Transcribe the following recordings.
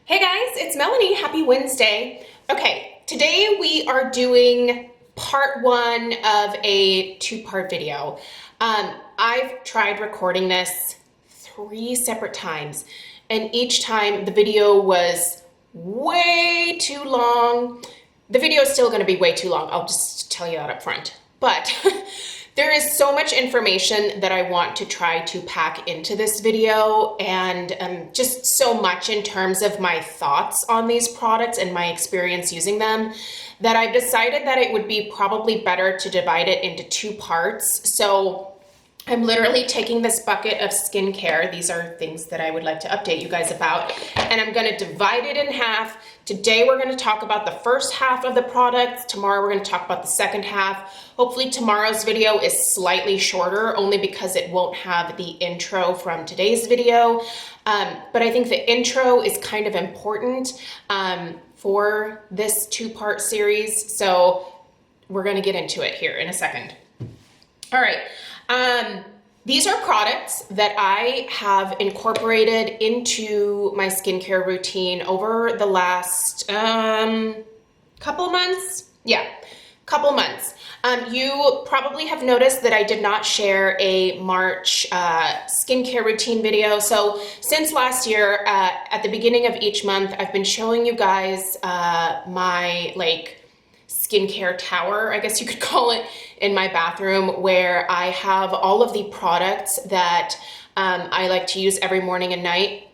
Hey guys, it's Melanie. Happy Wednesday. Okay, today we are doing part one of a two-part video. I've tried recording this 3 separate times, and each time the video was way too long. The video is still going to be way too long. I'll just tell you that up front. But there is so much information that I want to try to pack into this video, and just so much in terms of my thoughts on these products and my experience using them, that I've decided that it would be probably better to divide it into 2 parts. So I'm literally taking this bucket of skincare. These are things that I would like to update you guys about, and I'm going to divide it in half. Today we're going to talk about the first half of the products. Tomorrow we're going to talk about the second half. Hopefully tomorrow's video is slightly shorter, only because it won't have the intro from today's video. But I think the intro is kind of important for this 2-part series. So we're going to get into it here in a second. All right. These are products that I have incorporated into my skincare routine over the last couple months. Yeah, couple months. You probably have noticed that I did not share a March skincare routine video. So since last year, at the beginning of each month, I've been showing you guys my skincare tower, I guess you could call it, in my bathroom, where I have all of the products that I like to use every morning and night.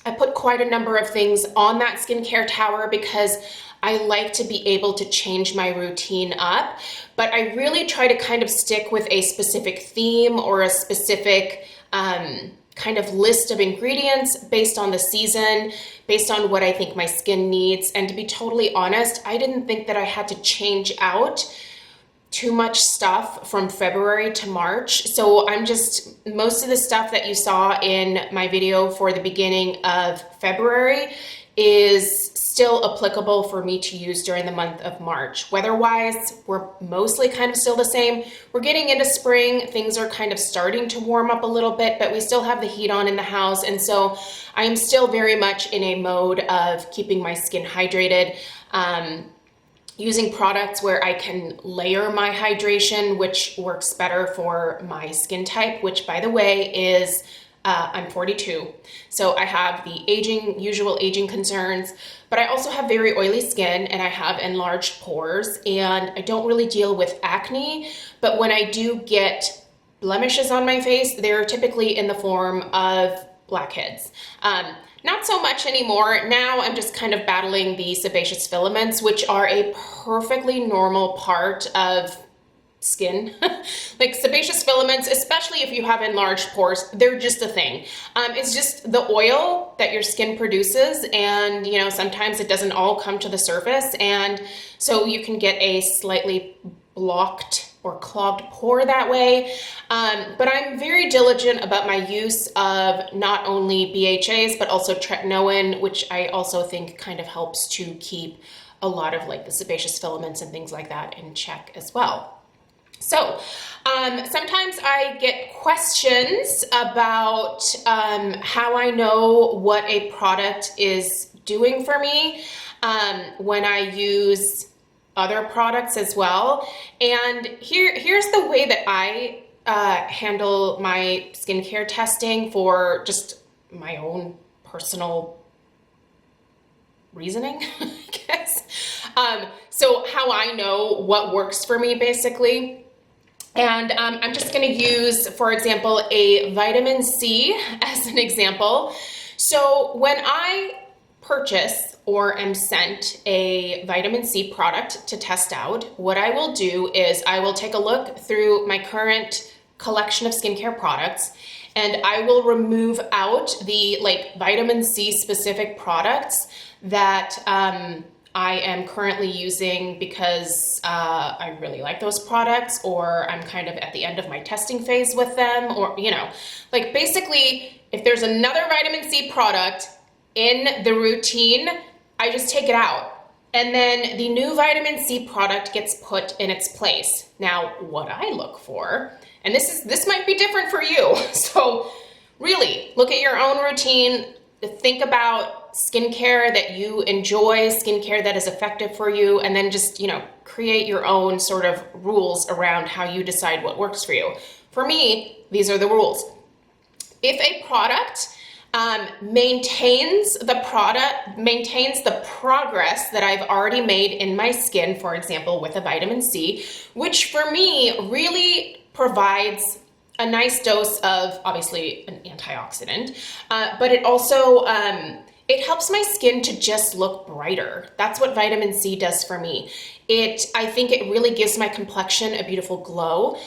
I put quite a number of things on that skincare tower because I like to be able to change my routine up, but I really try to kind of stick with a specific theme or a specific kind of list of ingredients based on the season, based on what I think my skin needs. And to be totally honest, I didn't think that I had to change out too much stuff from February to March. So most of the stuff that you saw in my video for the beginning of February is still applicable for me to use during the month of March. Weather-wise, we're mostly kind of still the same. We're getting into spring. Things are kind of starting to warm up a little bit, but we still have the heat on in the house. And so I am still very much in a mode of keeping my skin hydrated, using products where I can layer my hydration, which works better for my skin type, which, by the way, is I'm 42, so I have the usual aging concerns, but I also have very oily skin and I have enlarged pores, and I don't really deal with acne, but when I do get blemishes on my face, they're typically in the form of blackheads. Not so much anymore. Now I'm just kind of battling the sebaceous filaments, which are a perfectly normal part of skin. Like sebaceous filaments, especially if you have enlarged pores, they're just a thing. It's just the oil that your skin produces, and sometimes it doesn't all come to the surface, and so you can get a slightly blocked or clogged pore that way. But I'm very diligent about my use of not only BHAs, but also tretinoin, which I also think kind of helps to keep a lot of the sebaceous filaments and things like that in check as well. So sometimes I get questions about how I know what a product is doing for me when I use other products as well. And here's the way that I handle my skincare testing for just my own personal reasoning, I guess. So how I know what works for me, basically. And I'm just going to use, for example, a vitamin C as an example. So when I purchase or am sent a vitamin C product to test out, what I will do is I will take a look through my current collection of skincare products, and I will remove out the vitamin C specific products that I am currently using because I really like those products, or I'm kind of at the end of my testing phase with them, or basically if there's another vitamin C product in the routine, I just take it out, and then the new vitamin C product gets put in its place. Now, what I look for, and this might be different for you, so really look at your own routine, think about skincare that you enjoy, skincare that is effective for you, and then just, you know, create your own sort of rules around how you decide what works for you. For me, these are the rules. If a product maintains the progress that I've already made in my skin, for example, with a vitamin C, which for me really provides a nice dose of, obviously, an antioxidant, but it also, it helps my skin to just look brighter. That's what vitamin C does for me. I think it really gives my complexion a beautiful glow.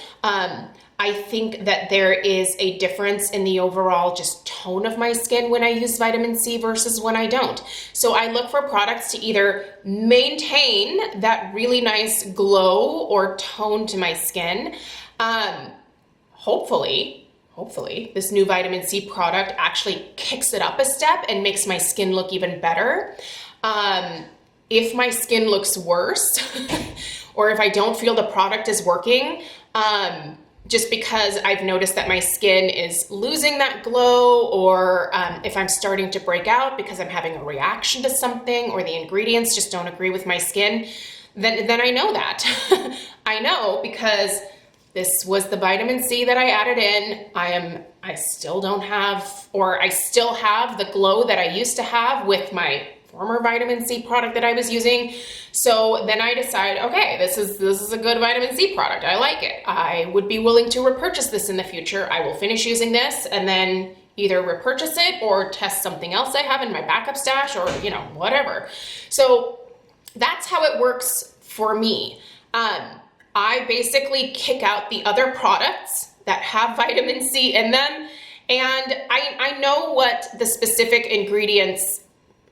I think that there is a difference in the overall just tone of my skin when I use vitamin C versus when I don't. So I look for products to either maintain that really nice glow or tone to my skin. Hopefully, this new vitamin C product actually kicks it up a step and makes my skin look even better. If my skin looks worse, or if I don't feel the product is working, just because I've noticed that my skin is losing that glow, or if I'm starting to break out because I'm having a reaction to something, or the ingredients just don't agree with my skin, then I know that. I know because this was the vitamin C that I added in. I still don't have, or I still have the glow that I used to have with my former vitamin C product that I was using. So then I decide, okay, this is a good vitamin C product. I like it. I would be willing to repurchase this in the future. I will finish using this and then either repurchase it or test something else I have in my backup stash, or, you know, whatever. So that's how it works for me. I basically kick out the other products that have vitamin C in them, and I know what the specific ingredients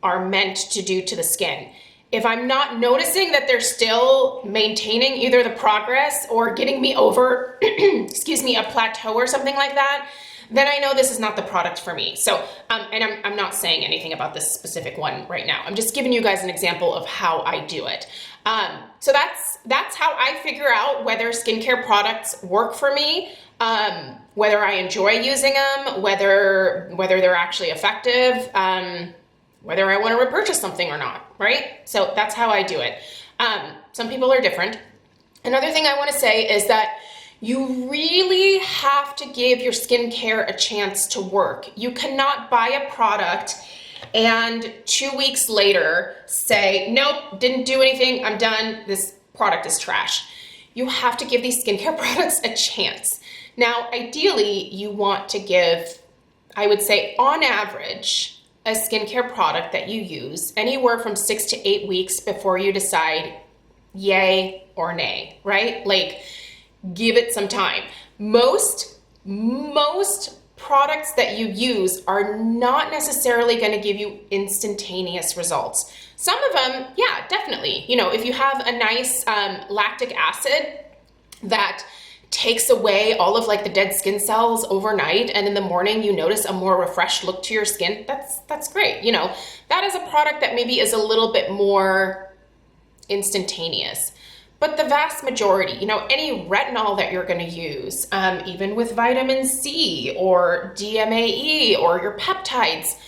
are meant to do to the skin. If I'm not noticing that they're still maintaining either the progress or getting me over, excuse me, a plateau or something like that, then I know this is not the product for me. So, and I'm not saying anything about this specific one right now. I'm just giving you guys an example of how I do it. So that's how I figure out whether skincare products work for me, whether I enjoy using them, whether they're actually effective, whether I want to repurchase something or not, right? So that's how I do it. Some people are different. Another thing I want to say is that you really have to give your skincare a chance to work. You cannot buy a product and 2 weeks later say, nope, didn't do anything, I'm done, this product is trash. You have to give these skincare products a chance. Now, ideally, you want to give, I would say on average, a skincare product that you use anywhere from 6 to 8 weeks before you decide yay or nay, right? Like, give it some time. Most products that you use are not necessarily going to give you instantaneous results. Some of them, yeah, definitely. You know, if you have a nice lactic acid that takes away all of like the dead skin cells overnight, and in the morning you notice a more refreshed look to your skin, that's great. You know, that is a product that maybe is a little bit more instantaneous. But the vast majority, you know, any retinol that you're going to use, even with vitamin C or DMAE or your peptides,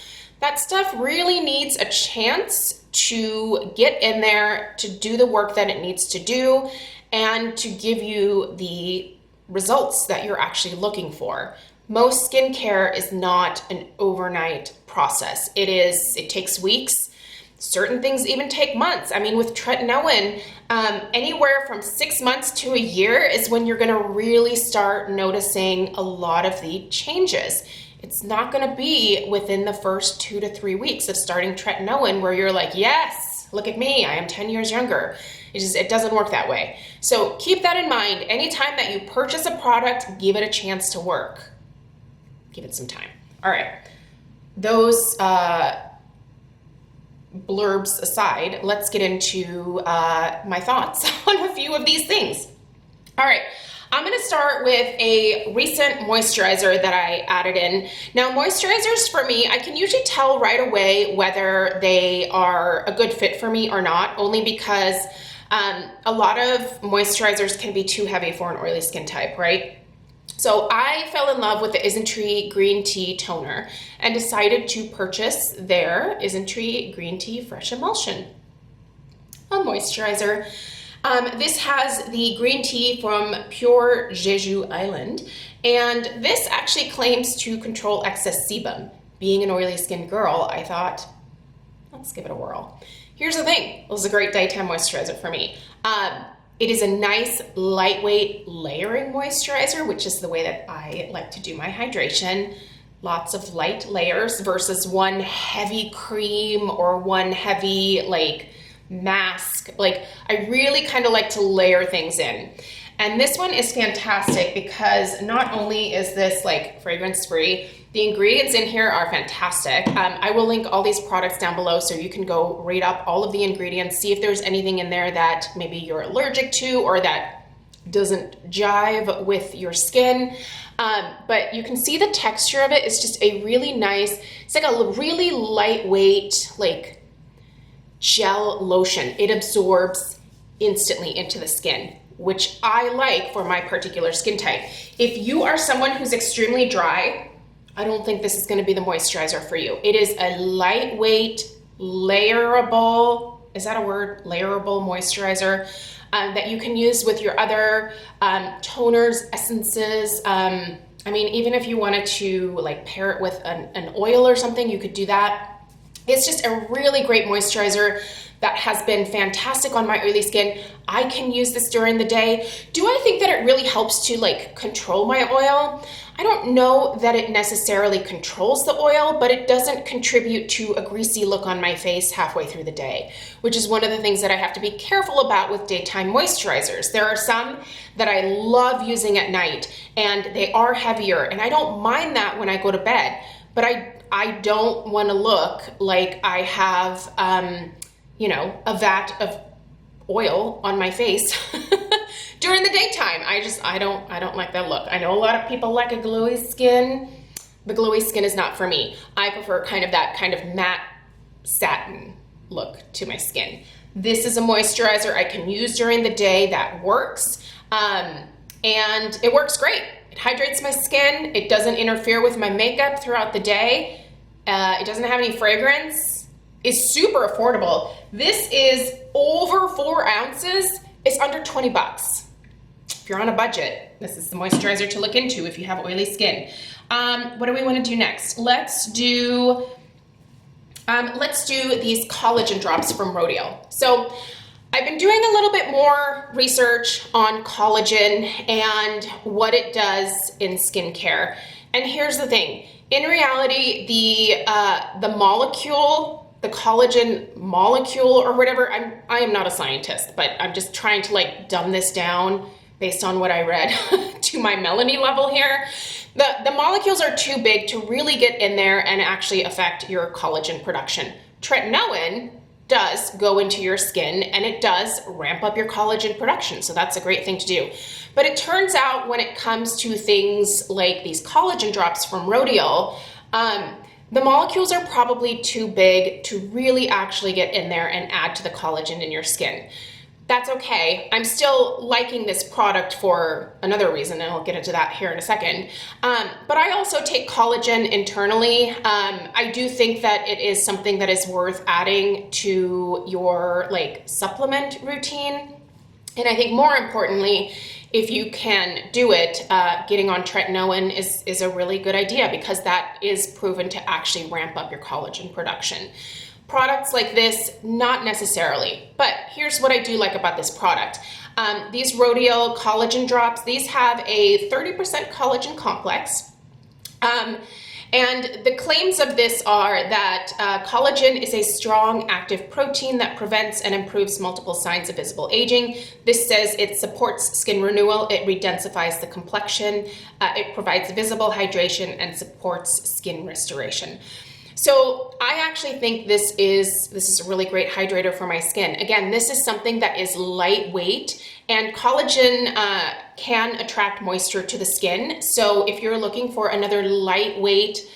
that stuff really needs a chance to get in there, to do the work that it needs to do, and to give you the results that you're actually looking for. Most skincare is not an overnight process. It takes weeks. Certain things even take months. I mean, with tretinoin, anywhere from 6 months to a year is when you're gonna really start noticing a lot of the changes. It's not gonna be within the first 2 to 3 weeks of starting tretinoin where you're like, yes, look at me, I am 10 years younger. It doesn't work that way. So keep that in mind. Anytime that you purchase a product, give it a chance to work. Give it some time. All right, those blurbs aside, let's get into my thoughts on a few of these things. All right, I'm gonna start with a recent moisturizer that I added in. Now, moisturizers for me, I can usually tell right away whether they are a good fit for me or not, only because a lot of moisturizers can be too heavy for an oily skin type, right? So I fell in love with the Isntree Green Tea Toner and decided to purchase their Isntree Green Tea Fresh Emulsion, a moisturizer. This has the green tea from pure Jeju Island, and this actually claims to control excess sebum. Being an oily skin girl, I thought, let's give it a whirl. Here's the thing, this is a great daytime moisturizer for me. It is a nice, lightweight layering moisturizer, which is the way that I like to do my hydration. Lots of light layers versus one heavy cream or one heavy like mask. Like I really kind of like to layer things in. And this one is fantastic because not only is this like fragrance free, the ingredients in here are fantastic. I will link all these products down below so you can go read up all of the ingredients, see if there's anything in there that maybe you're allergic to or that doesn't jive with your skin. But you can see the texture of it is just a really nice, it's like a really lightweight, like gel lotion. It absorbs instantly into the skin, which I like for my particular skin type. If you are someone who's extremely dry, I don't think this is going to be the moisturizer for you. It is a lightweight, layerable, is that a word? Layerable moisturizer that you can use with your other toners, essences. I mean, even if you wanted to like pair it with an oil or something, you could do that. It's just a really great moisturizer that has been fantastic on my oily skin. I can use this during the day. Do I think that it really helps to like control my oil? I don't know that it necessarily controls the oil, but it doesn't contribute to a greasy look on my face halfway through the day, which is one of the things that I have to be careful about with daytime moisturizers. There are some that I love using at night and they are heavier, and I don't mind that when I go to bed, but I don't want to look like I have, you know, a vat of oil on my face during the daytime. I don't like that look. I know a lot of people like a glowy skin. The glowy skin is not for me. I prefer kind of that kind of matte satin look to my skin. This is a moisturizer I can use during the day that works, and it works great. It hydrates my skin. It doesn't interfere with my makeup throughout the day. It doesn't have any fragrance. It's super affordable. This is over 4 ounces. It's under 20 bucks. If you're on a budget, this is the moisturizer to look into if you have oily skin. What do we want to do next? Let's do these collagen drops from Rhodial. So I've been doing a little bit more research on collagen and what it does in skincare. And here's the thing. In reality, the molecule, the collagen molecule or whatever, I am not a scientist, but I'm just trying to like dumb this down based on what I read to my Melanie level here. The molecules are too big to really get in there and actually affect your collagen production. Tretinoin does go into your skin and it does ramp up your collagen production, so that's a great thing to do. But it turns out when it comes to things like these collagen drops from Rhodial, the molecules are probably too big to really actually get in there and add to the collagen in your skin. That's okay. I'm still liking this product for another reason, and I'll get into that here in a second. But I also take collagen internally. I do think that it is something that is worth adding to your like supplement routine. And I think more importantly, if you can do it, getting on tretinoin is a really good idea because that is proven to actually ramp up your collagen production. Products like this, not necessarily, but here's what I do like about this product. These Rhodial collagen drops, these have a 30% collagen complex. And the claims of this are that collagen is a strong active protein that prevents and improves multiple signs of visible aging. This says it supports skin renewal, it redensifies the complexion, it provides visible hydration and supports skin restoration. So I actually think this is a really great hydrator for my skin. Again, this is something that is lightweight, and collagen can attract moisture to the skin. So if you're looking for another lightweight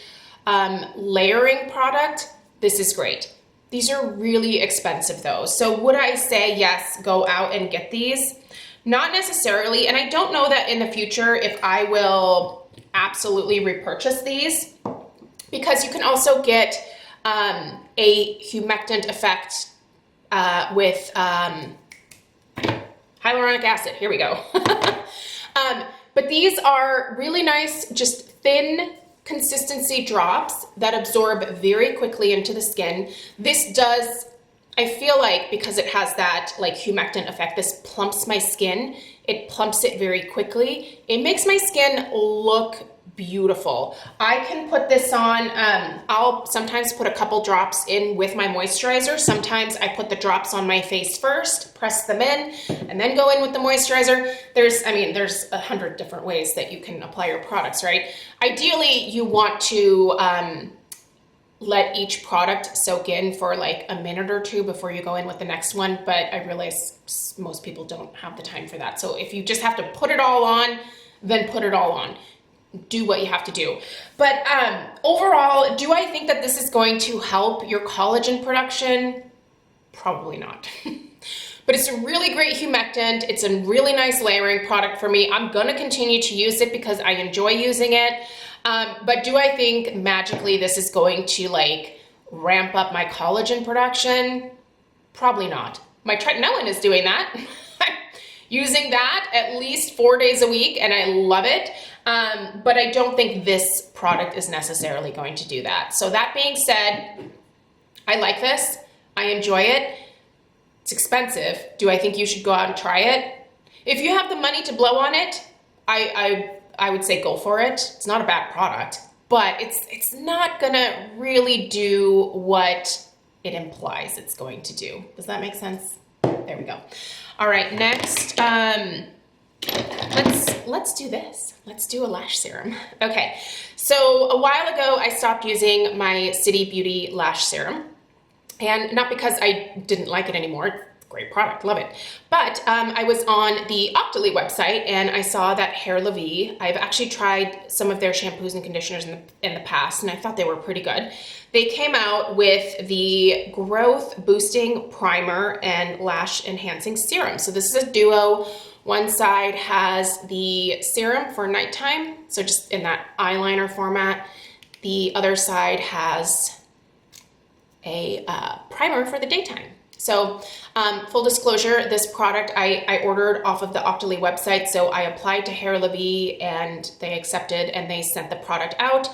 layering product, this is great. These are really expensive though. So would I say yes, go out and get these? Not necessarily, and I don't know that in the future if I will absolutely repurchase these, because you can also get a humectant effect with hyaluronic acid. Here we go. But these are really nice, just thin consistency drops that absorb very quickly into the skin. This does, I feel like, because it has that like humectant effect, this plumps my skin. It plumps it very quickly. It makes my skin look beautiful. I can put this on, I'll sometimes put a couple drops in with my moisturizer. Sometimes I put the drops on my face first, press them in, and then go in with the moisturizer. There's 100 different ways that you can apply your products, right? Ideally, you want to let each product soak in for like a minute or two before you go in with the next one, but I realize most people don't have the time for that. So if you just have to put it all on, then put it all on. Do what you have to do. But overall, do I think that this is going to help your collagen production? Probably not. But it's a really great humectant. It's a really nice layering product for me. I'm gonna continue to use it because I enjoy using it. But do I think magically this is going to like ramp up my collagen production? Probably not. My tretinoin is doing that. Using that at least 4 days a week, and I love it. But I don't think this product is necessarily going to do that. So that being said, I like this. I enjoy it. It's expensive. Do I think you should go out and try it? If you have the money to blow on it, I would say go for it. It's not a bad product, but it's not gonna really do what it implies it's going to do. Does that make sense? There we go. All right, next, let's do this. Let's do a lash serum. Okay, so a while ago, I stopped using my City Beauty lash serum, and not because I didn't like it anymore. Great product, love it. But I was on the Octoly website and I saw that Hair Levy. I've actually tried some of their shampoos and conditioners in the past, and I thought they were pretty good. They came out with the Growth Boosting Primer and Lash Enhancing Serum. So this is a duo. One side has the serum for nighttime, so just in that eyeliner format. The other side has a primer for the daytime. So full disclosure, this product I ordered off of the Octoly website. So I applied to Hair Levy and they accepted and they sent the product out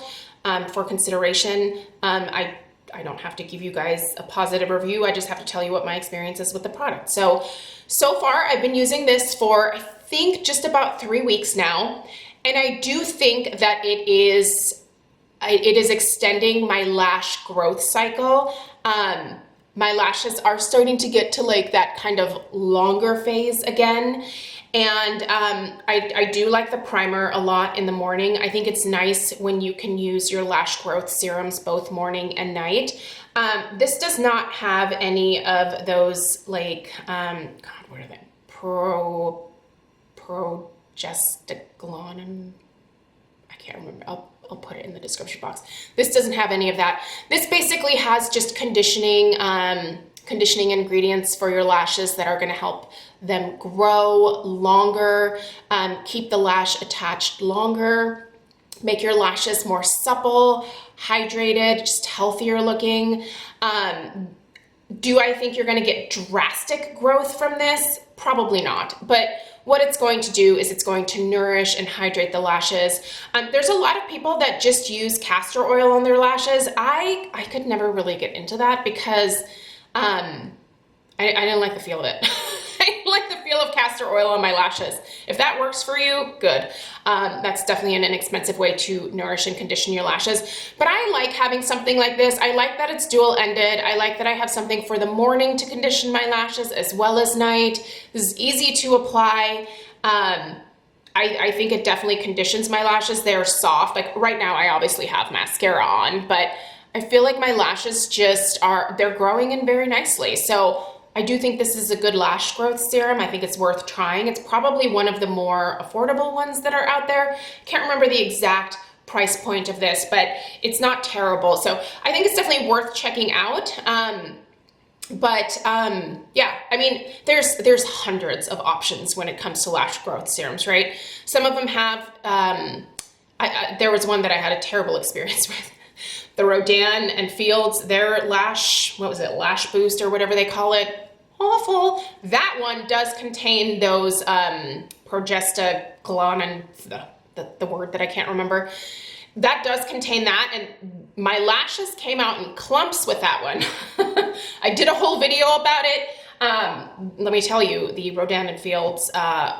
for consideration. I don't have to give you guys a positive review. I just have to tell you what my experience is with the product. So far I've been using this for, I think, just about 3 weeks now. And I do think that it is extending my lash growth cycle. My lashes are starting to get to like that kind of longer phase again. And I do like the primer a lot in the morning. I think it's nice when you can use your lash growth serums both morning and night. This does not have any of those like, God, what are they? Prostaglandins. I can't remember. I'll put it in the description box. This doesn't have any of that. This basically has just conditioning ingredients for your lashes that are gonna help them grow longer, keep the lash attached longer, make your lashes more supple, hydrated, just healthier looking. Do I think you're gonna get drastic growth from this? Probably not, but what it's going to do is it's going to nourish and hydrate the lashes. There's a lot of people that just use castor oil on their lashes. I could never really get into that because I didn't like the feel of it. I didn't like the feel of castor oil on my lashes. If that works for you, good. That's definitely an inexpensive way to nourish and condition your lashes. But I like having something like this. I like that it's dual-ended. I like that I have something for the morning to condition my lashes as well as night. This is easy to apply. I think it definitely conditions my lashes. They're soft. Like right now, I obviously have mascara on, but I feel like my lashes just they're growing in very nicely. So I do think this is a good lash growth serum. I think it's worth trying. It's probably one of the more affordable ones that are out there. Can't remember the exact price point of this, but it's not terrible. So I think it's definitely worth checking out. But yeah, I mean, there's hundreds of options when it comes to lash growth serums, right? Some of them have, there was one that I had a terrible experience with. The Rhodial and Fields, their lash, what was it, lash boost or whatever they call it, awful. That one does contain those Prostaglandins, the word that I can't remember. That does contain that, and my lashes came out in clumps with that one. I did a whole video about it. Let me tell you, the Rhodial and Fields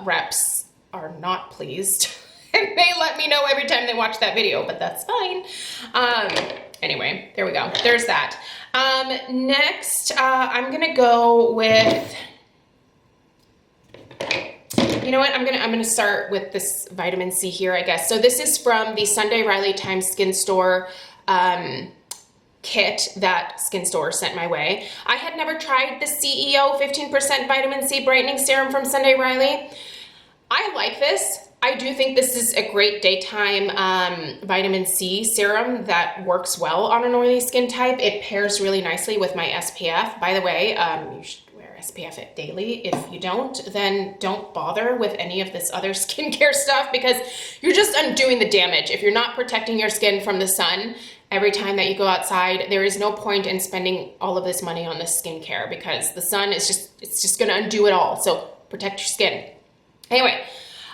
reps are not pleased. And they let me know every time they watch that video, but that's fine. Anyway, there we go. There's that. Next, I'm gonna go with, you know what, I'm gonna start with this vitamin C here, I guess. So this is from the Sunday Riley Times Skin Store kit that Skin Store sent my way. I had never tried the CEO 15% vitamin C brightening serum from Sunday Riley. I like this. I do think this is a great daytime vitamin C serum that works well on an oily skin type. It pairs really nicely with my SPF. By the way, you should wear SPF daily. If you don't, then don't bother with any of this other skincare stuff because you're just undoing the damage. If you're not protecting your skin from the sun every time that you go outside, there is no point in spending all of this money on this skincare because the sun is just gonna undo it all. So protect your skin. Anyway,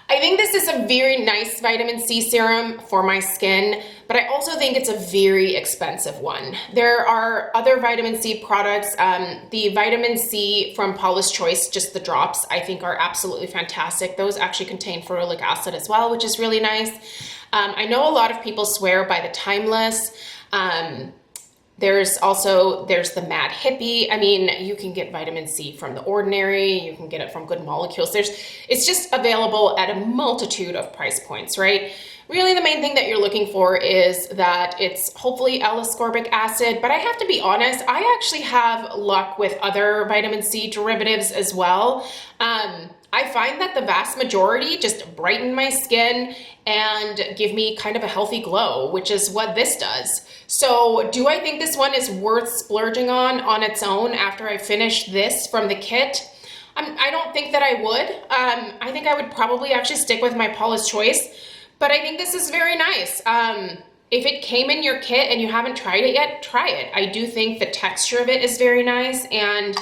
I think this is a very nice vitamin C serum for my skin, but I also think it's a very expensive one. There are other vitamin C products. The vitamin C from Paula's Choice, just the drops, I think are absolutely fantastic. Those actually contain ferulic acid as well, which is really nice. I know a lot of people swear by the Timeless. There's the Mad Hippie. I mean, you can get vitamin C from The Ordinary. You can get it from Good Molecules. It's just available at a multitude of price points, right? Really, the main thing that you're looking for is that it's hopefully L-ascorbic acid, but I have to be honest, I actually have luck with other vitamin C derivatives as well. I find that the vast majority just brighten my skin and give me kind of a healthy glow, which is what this does. So do I think this one is worth splurging on its own after I finish this from the kit? I don't think that I would. I think I would probably actually stick with my Paula's Choice, but I think this is very nice. If it came in your kit and you haven't tried it yet, try it. I do think the texture of it is very nice and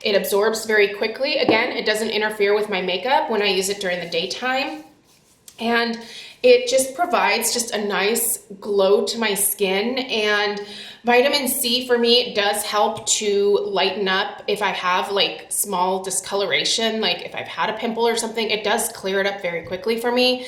it absorbs very quickly. Again, it doesn't interfere with my makeup when I use it during the daytime. And it just provides just a nice glow to my skin. And vitamin C for me does help to lighten up if I have like small discoloration, like if I've had a pimple or something, it does clear it up very quickly for me.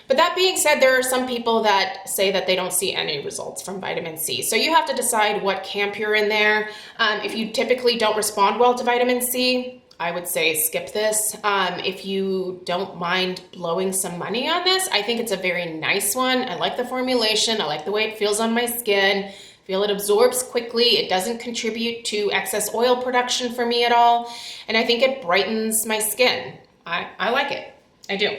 But that being said, there are some people that say that they don't see any results from vitamin C. So you have to decide what camp you're in there. If you typically don't respond well to vitamin C, I would say skip this. If you don't mind blowing some money on this, I think it's a very nice one. I like the formulation. I like the way it feels on my skin. I feel it absorbs quickly. It doesn't contribute to excess oil production for me at all. And I think it brightens my skin. I like it. I do.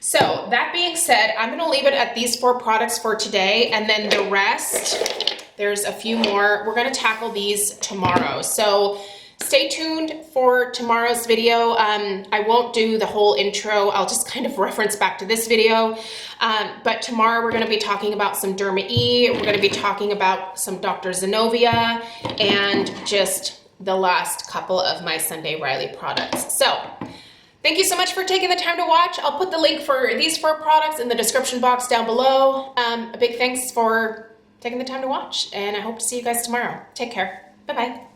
So that being said, I'm gonna leave it at these 4 products for today, and then the rest, there's a few more. We're gonna tackle these tomorrow. So stay tuned for tomorrow's video. I won't do the whole intro. I'll just kind of reference back to this video. But tomorrow we're gonna be talking about some Derma E. We're gonna be talking about some Dr. Zenobia and just the last couple of my Sunday Riley products. So thank you so much for taking the time to watch. I'll put the link for these 4 products in the description box down below. A big thanks for taking the time to watch, and I hope to see you guys tomorrow. Take care. Bye-bye.